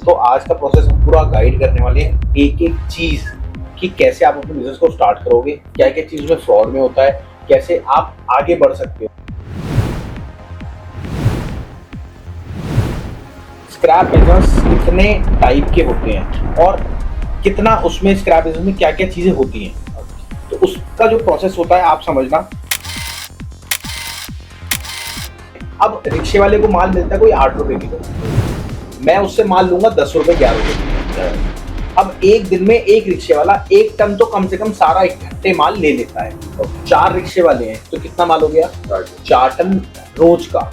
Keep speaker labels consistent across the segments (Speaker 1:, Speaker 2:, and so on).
Speaker 1: तो आज का प्रोसेस हम पूरा गाइड करने वाले हैं, एक एक चीज कि कैसे आप अपने बिजनेस को स्टार्ट करोगे, क्या क्या चीज में फ्रॉड में होता है, कैसे आप आगे बढ़ सकते हो। स्क्रैप बिजनेस कितने टाइप के होते हैं और कितना उसमें स्क्रैप बिजनेस में क्या क्या चीजें होती हैं, तो उसका जो प्रोसेस होता है आप समझना। अब रिक्शे वाले को माल मिलता है कोई 8 रुपए किलो, मैं उससे माल लूंगा 10 रुपए 11 रुपए। अब एक दिन में एक रिक्शे वाला 1 टन तो कम से कम सारा इकट्ठे माल ले लेता है। तो 4 रिक्शे वाले हैं तो कितना माल हो गया? 4 टन रोज का।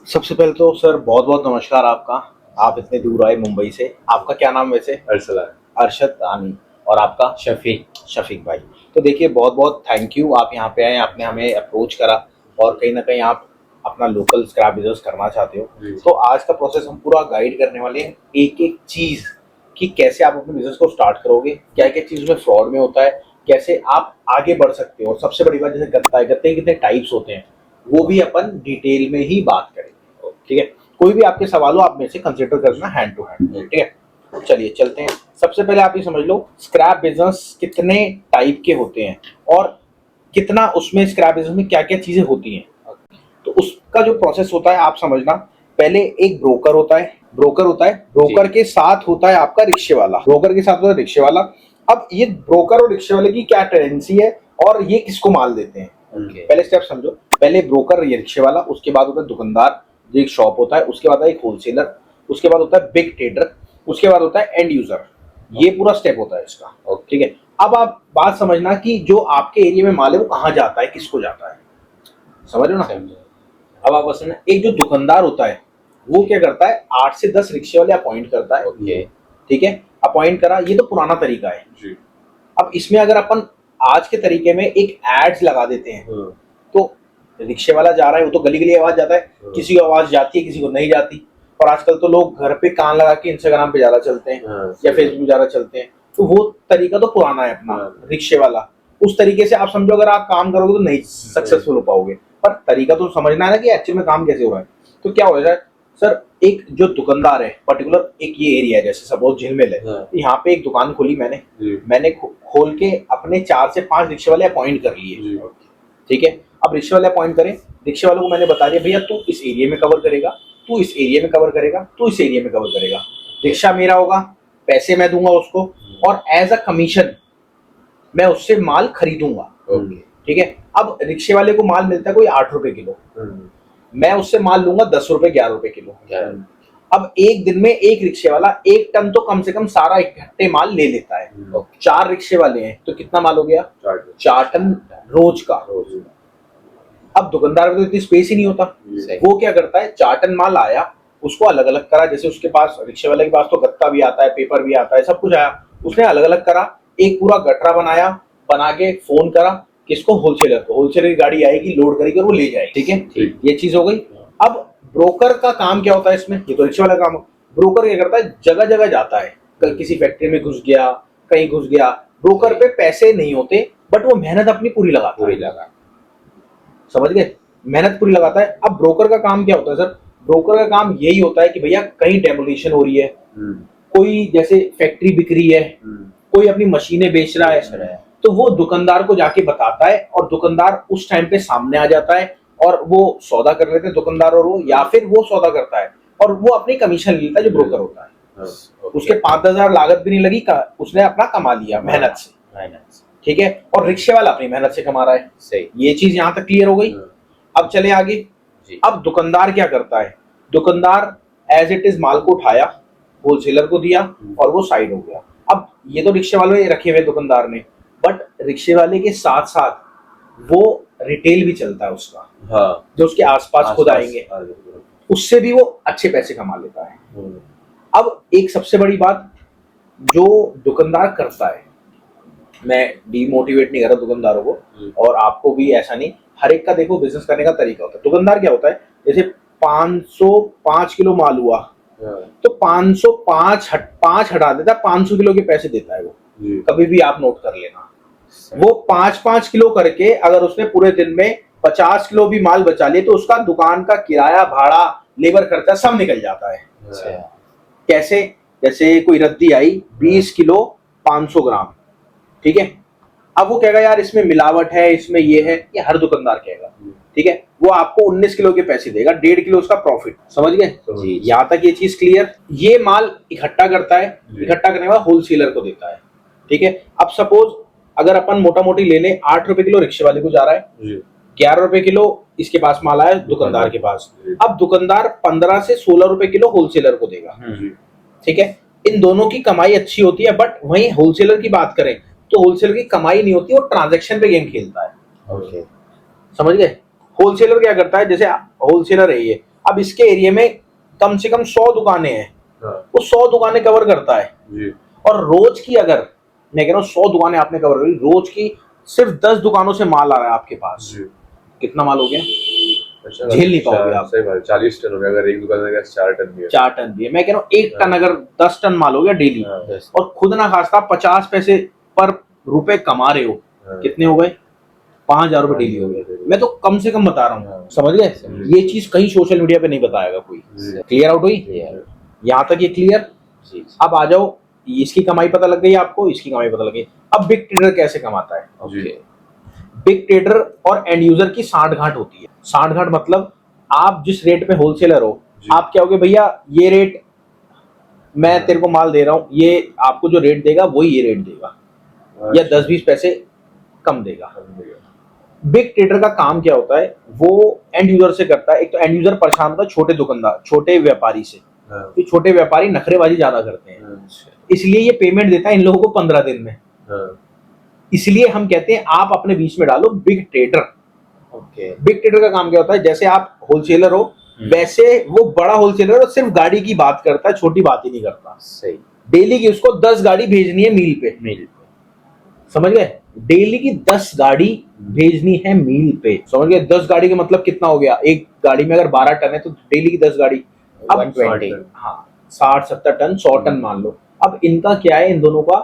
Speaker 1: सबसे पहले तो सर बहुत बहुत नमस्कार आपका। आप इतने दूर आए मुंबई से। आपका क्या नाम वैसे?
Speaker 2: अरसला।
Speaker 1: अरशद आनी। और आपका? शफीक भाई। तो देखिए बहुत बहुत थैंक यू, आप यहाँ पे आए, आपने हमें अप्रोच करा और कहीं ना कहीं आप अपना लोकल स्क्रैप बिजनेस करना चाहते हो। तो आज का प्रोसेस हम पूरा गाइड करने वाले हैं, एक एक चीज कि कैसे आप अपने बिजनेस को स्टार्ट करोगे, क्या क्या चीज में फ्रॉड में होता है, कैसे आप आगे बढ़ सकते हो। और सबसे बड़ी बात, जैसे गत्ता है, गत्ते के कितने टाइप्स होते हैं वो भी अपन डिटेल में ही बात करेंगे। ठीक है, कोई भी आपके सवाल हो आप मेरे से कंसिडर करना हैंड टू हैंड। ठीक है, चलिए चलते हैं। सबसे पहले आप ये समझ लो, स्क्रैप बिजनेस कितने टाइप के होते हैं और कितना उसमें स्क्रैप बिजनेस में क्या क्या चीजें होती हैं, तो उसका जो प्रोसेस होता है आप समझना। पहले एक ब्रोकर होता है, ब्रोकर के साथ होता है आपका रिक्शे वाला, अब ये ब्रोकर और रिक्शे वाले की क्या टेंडेंसी है और ये किसको माल देते हैं। पहले स्टेप समझो। पहले ब्रोकर, ये रिक्शे वाला, उसके बाद होता है दुकानदार जो एक शॉप होता है, उसके बाद है एक होलसेलर, उसके बाद होता है बिग ट्रेडर, उसके बाद होता है एंड यूजर। ये पूरा स्टेप होता है इसका। ठीक है, अब आप बात समझना कि जो आपके एरिया में माल है वो कहाँ जाता है, किसको जाता है, समझ रहे हो ना। अब आप समझना, एक जो दुकानदार होता है वो क्या करता है, 8 से 10 रिक्शे वाले अपॉइंट करता है। ठीक है, अपॉइंट करा, ये तो पुराना तरीका है जी। अब इसमें अगर अपन आज के तरीके में एक एड्स लगा देते हैं तो रिक्शे वाला जा रहा है, वो तो गली गली आवाज जाता है, किसी को आवाज जाती है किसी को नहीं जाती। और आजकल तो लोग घर पे कान लगा के इंस्टाग्राम पे ज्यादा चलते हैं या फेसबुक ज्यादा चलते हैं, तो वो तरीका तो पुराना है अपना रिक्शे वाला। उस तरीके से आप समझो, अगर आप काम करोगे तो नहीं सक्सेसफुल हो पाओगे, पर तरीका तो समझना है ना कि एक्चुअल में काम कैसे हो रहा है। तो क्या हो जाए सर, एक जो दुकानदार है पर्टिकुलर, एक ये एरिया है, जैसे सपोज झिलमिल है, यहाँ पे एक दुकान खोली मैंने खोल के अपने 4 से 5 रिक्शे वाले अपॉइंट कर लिए। ठीक है, अब रिक्शे वाले अपॉइंट करें, रिक्शे वालों को मैंने बता दिया भैया तू इस एरिया में कवर करेगा, तू इस एरिया में कवर करेगा, तू इस एरिया में कवर करेगा, रिक्शा मेरा होगा, पैसे मैं दूंगा उसको और एज अ कमीशन मैं उससे माल खरीदूंगा। ठीक है, अब रिक्शे वाले को माल मिलता है कोई 8 रुपए किलो, मैं उससे माल लूंगा 10 रुपए 11 रुपए किलो। अब एक दिन में एक रिक्शे वाला 1 टन तो कम से कम सारा इकट्ठे माल ले लेता है। 4 रिक्शे वाले हैं तो कितना माल हो गया? 4 टन रोज का। अब दुकानदार में तो इतनी स्पेस ही नहीं होता, वो क्या करता है, 4 टन माल आया, उसको अलग अलग करा, जैसे उसके पास रिक्शे वाले के पास तो गत्ता भी आता है, पेपर भी आता है, सब कुछ आया, उसने अलग अलग करा, एक पूरा गठरा बनाया, बना के फोन करा किसको, होलसेलर को, होलसेलर की गाड़ी आएगी, लोड करेगी और वो ले जाएगी। ठीक है, ये चीज हो गई। अब ब्रोकर का काम क्या होता है इसमें, ये तो रिक्शे वाला काम। ब्रोकर क्या करता है, जगह जगह जाता है, कल किसी फैक्ट्री में घुस गया, कहीं घुस गया, ब्रोकर पे पैसे नहीं होते बट वो मेहनत अपनी पूरी लगाता है, समझ गए, मेहनत पूरी लगाता है। अब ब्रोकर का काम क्या होता है सर, ब्रोकर का काम यही होता है कि भैया कहीं डेमोलिशन हो रही है, कोई जैसे फैक्ट्री बिक रही है, कोई अपनी मशीनें बेच रहा है, तो वो दुकानदार को जाके बताता है और दुकानदार उस टाइम पे सामने आ जाता है और वो सौदा कर लेते हैं दुकानदार और वो, या फिर वो सौदा करता है और वो अपनी कमीशन लेता है जो ब्रोकर होता है। उसके 5-10 हजार लागत भी नहीं लगी, उसने अपना कमा लिया मेहनत से। ठीक है, और रिक्शे वाला अपनी मेहनत से कमा रहा है। सही, ये चीज यहाँ तक क्लियर हो गई। अब चले आगे। अब दुकानदार क्या करता है, दुकानदार एज इट इज माल को उठाया, होलसेलर को दिया और वो साइड हो गया। अब ये तो रिक्शे वाले रखे हुए दुकानदार ने, बट रिक्शे वाले के साथ साथ वो रिटेल भी चलता है उसका। हाँ, जो उसके आसपास खुद आएंगे, उससे भी वो अच्छे पैसे कमा लेता है। अब एक सबसे बड़ी बात जो दुकानदार करता है, मैं डीमोटिवेट नहीं कर रहा दुकानदारों को, और आपको भी ऐसा नहीं, हर एक का देखो बिजनेस करने का तरीका होता है। दुकानदार क्या होता है, जैसे 505 किलो माल हुआ तो 505 हटा देता है, 500 किलो के पैसे देता है वो। कभी भी आप नोट कर लेना, वो 5-5 किलो करके अगर उसने पूरे दिन में 50 किलो भी माल बचा लिए तो उसका दुकान का किराया, भाड़ा, लेबर खर्चा सब निकल जाता है। कैसे? जैसे कोई रद्दी आई 20 किलो 500 ग्राम, ठीक है, अब वो कहेगा यार इसमें मिलावट है, इसमें ये है, ये हर दुकानदार कहेगा, ठीक है, वो आपको 19 किलो के पैसे देगा, 1.5 किलो उसका प्रॉफिट। समझ गए? यहाँ तक ये चीज क्लियर। ये माल इकट्ठा करता है, इकट्ठा करने के बाद होलसेलर को देता है, ठीक है। अब सपोज अगर अपन मोटा मोटी ले लें, 8 रुपए किलो रिक्शे वाले को जा रहा है, 11 रुपए किलो इसके पास माल आया दुकानदार के पास, अब दुकानदार 15 से 16 रुपए किलो होलसेलर को देगा, ठीक है। इन दोनों की कमाई अच्छी होती है, बट वहीं होलसेलर की बात करें तो होलसेलर की कमाई नहीं होती, वो ट्रांजैक्शन पे गेम खेलता है। ओके, समझ गए? होलसेलर क्या करता है, जैसे होलसेलर है ये, अब इसके एरिया में कम से कम 100 दुकानें हैं, वो 100 दुकानें कवर करता है, और रोज की, अगर मैं कह रहा हूँ 100 दुकानें आपने कवर करी, रोज की सिर्फ 10 दुकानों से माल आ रहा है आपके पास, कितना माल हो गया? झेल नहीं पाओगे आप।
Speaker 2: 40 टन हो गया, अगर एक दुकान में 4 टन भी है,
Speaker 1: 4 टन भी है, मैं कह रहा हूँ 1 टन अगर 10 टन माल हो गया डेली, और खुद ना खास्ता 50 पैसे पर रुपए कमा रहे हो, कितने हो गए? 5,000 रुपए डेली हो गए। मैं तो कम से कम बता रहा हूँ, समझ गए? ये चीज कहीं सोशल मीडिया पे नहीं बताएगा कोई। क्लियर आउट हुई? यहाँ तक ये क्लियर? अब आ जाओ, इसकी कमाई पता लग गई आपको, इसकी कमाई पता लग गई। अब बिग ट्रेडर कैसे कमाता है? बिग ट्रेडर और एंड यूजर की सांठ-गांठ होती है। सांठ-गांठ मतलब आप जिस रेट पे होलसेलर हो, आप क्या होगे, भैया ये रेट मैं तेरे को माल दे रहा हूँ, ये आपको जो रेट देगा वही ये रेट देगा, या 10-20 पैसे कम देगा। बिग ट्रेडर का काम क्या होता है, वो एंड यूजर से करता है। एक तो एंड यूजर परेशान होता है छोटे दुकानदार, छोटे व्यापारी से, तो छोटे व्यापारी नखरेबाजी ज्यादा करते हैं, इसलिए ये पेमेंट देता है इन लोगों को 15 दिन में। इसलिए हम कहते हैं आप अपने बीच में डालो बिग ट्रेडर। बिग ट्रेडर का काम क्या होता है, जैसे आप होलसेलर हो वैसे वो बड़ा होलसेलर और सिर्फ गाड़ी की बात करता है, छोटी बात ही नहीं करता। सही, डेली की उसको 10 गाड़ी भेजनी है मील पे, समझ गए? डेली की 10 गाड़ी भेजनी है मील पे, समझ गए? 10 गाड़ी का मतलब कितना हो गया? एक गाड़ी में अगर 12 टन है तो डेली की 10 गाड़ी 120, हाँ 60-70 टन, 100 टन मान लो। अब इनका क्या है, इन दोनों का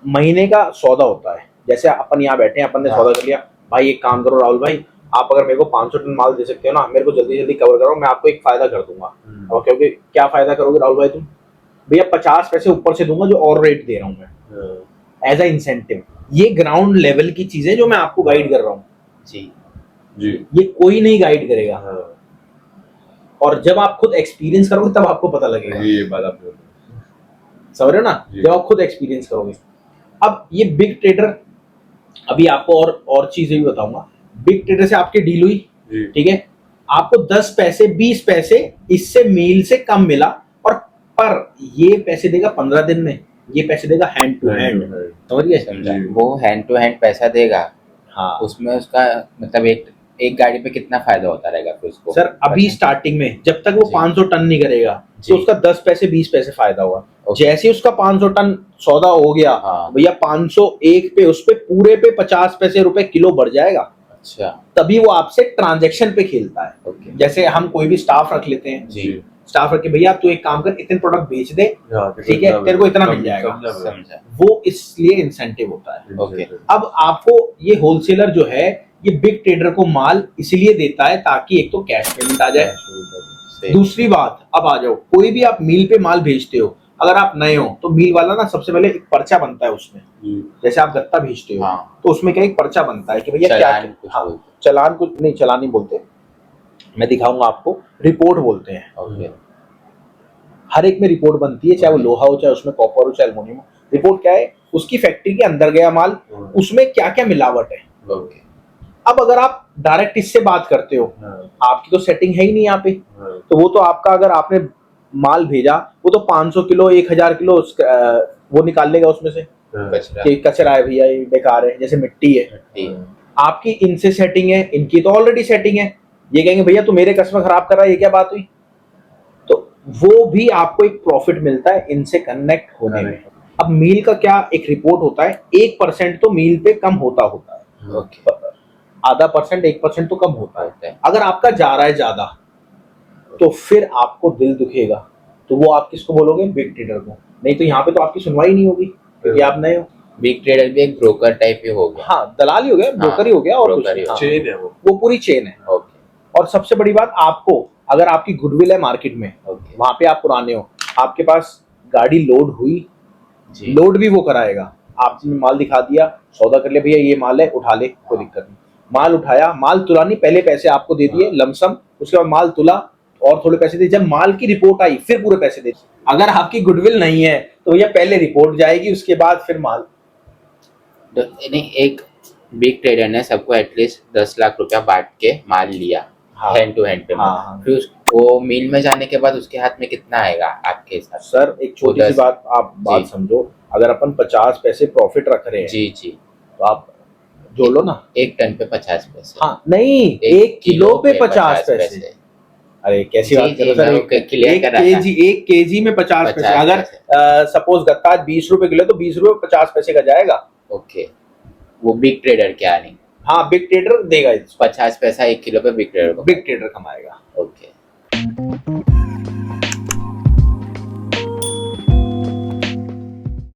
Speaker 1: महीने का सौदा होता है। जैसे अपन यहाँ बैठे हैं, अपन ने सौदा कर लिया, भाई एक काम करो राहुल भाई, आप अगर मेरे को 500 टन माल दे सकते हो ना, मेरे को जल्दी जल्दी कवर करो, मैं आपको एक फायदा कर दूंगा। और क्योंकि क्या फायदा करोगे राहुल भाई तुम? भैया 50 पैसे ऊपर से दूंगा जो और रेट दे रहा हूँ मैं, एज अ इंसेंटिव। ये ग्राउंड लेवल की चीजें जो मैं आपको गाइड कर रहा हूँ जी, ये कोई नहीं गाइड करेगा। और जब आप खुद एक्सपीरियंस करोगे तब आपको पता लगेगा।
Speaker 2: ये बात आप
Speaker 1: समझ रहे हो ना? जब आप खुद एक्सपीरियंस करोगे। अब ये बिग ट्रेडर, अभी आपको और चीजें भी बताऊंगा। बिग ट्रेडर से आपकी डील हुई, ठीक है, आपको 10 पैसे 20 पैसे इससे मील से कम मिला, और पर ये पैसे देगा 15 दिन में, ये पैसे देगा हैंड टू हैंड। समझ गए?
Speaker 3: वो हैंड टू हैंड पैसा देगा,
Speaker 1: हाँ,
Speaker 3: उसमें उसका मतलब एक गाड़ी पे कितना फायदा होता रहेगा फिर उसको?
Speaker 1: सर अभी स्टार्टिंग में जब तक वो 500 टन नहीं करेगा तो उसका 10 पैसे 20 पैसे फायदा हुआ। जैसे उसका 500 टन सौदा हो गया, भैया 501 पे उस पे पूरे पे 50 पैसे रुपए किलो बढ़ जाएगा।
Speaker 3: अच्छा,
Speaker 1: तभी वो आपसे ट्रांजैक्शन पे खेलता है। जैसे हम कोई भी स्टाफ रख लेते हैं जी, स्टाफ रख के भैया तू एक काम कर, इतने प्रोडक्ट बेच दे, ठीक है, तेरे को इतना मिल जाएगा, समझा? वो इसलिए इंसेंटिव होता है। अब आपको ये होलसेलर जो है, ये बिग ट्रेडर को माल इसलिए देता है ताकि एक तो कैश पेमेंट आ जाए। दूसरी बात, अब आ जाओ, कोई भी आप मील पे माल भेजते हो, अगर आप नए हो तो मील वाला ना सबसे पहले एक पर्चा बनता है उसमें, जैसे आप गत्ता भेजते हो, तो उसमें क्या एक पर्चा बनता है कि भैया क्या, चलान कुछ नहीं, चलान नहीं बोलते, मैं दिखाऊंगा आपको, रिपोर्ट बोलते हैं। हर एक में रिपोर्ट बनती है, चाहे वो लोहा हो, चाहे उसमें कॉपर हो, चाहे एल्युमिनियम हो। रिपोर्ट क्या है, उसकी फैक्ट्री के अंदर गया माल, उसमें क्या क्या मिलावट है। अब अगर आप डायरेक्ट इससे बात करते हो, आपकी तो सेटिंग है ही नहीं यहाँ पे, तो वो तो आपका, अगर आपने माल भेजा वो तो 500 किलो 1000 किलो वो निकाल लेगा उसमें से कि कचरा है भैया, ये बेकार है, जैसे मिट्टी है। आपकी इनसे सेटिंग है, इनकी तो ऑलरेडी सेटिंग है, ये कहेंगे भैया तू मेरे कस्टमर खराब कर रहा है, ये क्या बात हुई? तो वो भी आपको एक प्रॉफिट मिलता है इनसे कनेक्ट होने में। अब मील का क्या एक रिपोर्ट होता है, 1% तो मील पे कम होता है, आधा परसेंट 1% तो कम होता है। अगर आपका जा रहा है ज्यादा तो फिर आपको दिल दुखेगा, तो वो आप किसको बोलोगे? बिग ट्रेडर को। नहीं तो यहाँ पे तो आपकी सुनवाई नहीं होगी क्योंकि आप नए हो।
Speaker 3: बिग ट्रेडर भी एक ब्रोकर टाइप ही हो गया।
Speaker 1: हाँ, दलाल ही हो गया, ब्रोकर ही हो गया और कुछ
Speaker 3: broker ही
Speaker 1: नहीं।
Speaker 3: हो
Speaker 1: हाँ,
Speaker 2: चेन है
Speaker 1: वो पूरी चेन है।
Speaker 3: ओके
Speaker 1: और सबसे बड़ी बात, आपको अगर आपकी गुडविल है मार्केट में,
Speaker 3: ओके
Speaker 1: वहां पे आप पुराने हो, आपके पास गाड़ी लोड हुई,
Speaker 3: जी
Speaker 1: लोड भी वो कराएगा। आपने माल दिखा दिया, सौदा कर लिया, भैया ये माल है, उठा ले, कोई दिक्कत नहीं। माल उठाया, माल तुला नहीं, पहले पैसे आपको दे दिए लमसम, उसके बाद माल तुला और थोड़े पैसे दिए, जब माल की रिपोर्ट आई फिर पूरे पैसे दे दिए। अगर आपकी गुडविल नहीं है तो भैया पहले रिपोर्ट जाएगी, उसके बाद फिर माल।
Speaker 3: तो नहीं, एक बिग ट्रेडर ने सबको एटलीस्ट 10 लाख रुपया बांट के माल लिया
Speaker 1: हाँ।
Speaker 3: हैंड टू हैंड पे
Speaker 1: हाँ।
Speaker 3: फिर वो मिल में जाने के बाद उसके हाथ में कितना आएगा आपके हिसाब से?
Speaker 1: सर एक छोटी सी बात, आप बात
Speaker 3: जी।
Speaker 1: समझो, अगर अपन 50 पैसे प्रॉफिट रख रहे हैं
Speaker 3: जी जी,
Speaker 1: तो आप जोड़ लो ना।
Speaker 3: 1 टन पे 50 पैसे।
Speaker 1: हाँ नहीं, 1 किलो पे 50 पैसे। अरे कैसी
Speaker 3: जी,
Speaker 1: बात
Speaker 3: जी,
Speaker 1: कर रहे हो सर?
Speaker 3: मैं clear कर रहा था।
Speaker 1: एक केजी में 50 पैसे।
Speaker 3: 50
Speaker 1: अगर
Speaker 3: पैसे।
Speaker 1: सपोज गत्ता आज 20 रुपए किलो, तो 20 रुपए 50 पैसे का जाएगा।
Speaker 3: ओके, वो बिग ट्रेडर क्या नहीं,
Speaker 1: हाँ, बिग ट्रेडर देगा,
Speaker 3: 50 पैसा 1 किलो पे बिग ट्रेडर को।
Speaker 1: बिग ट्रेडर कमाएगा।
Speaker 3: ओके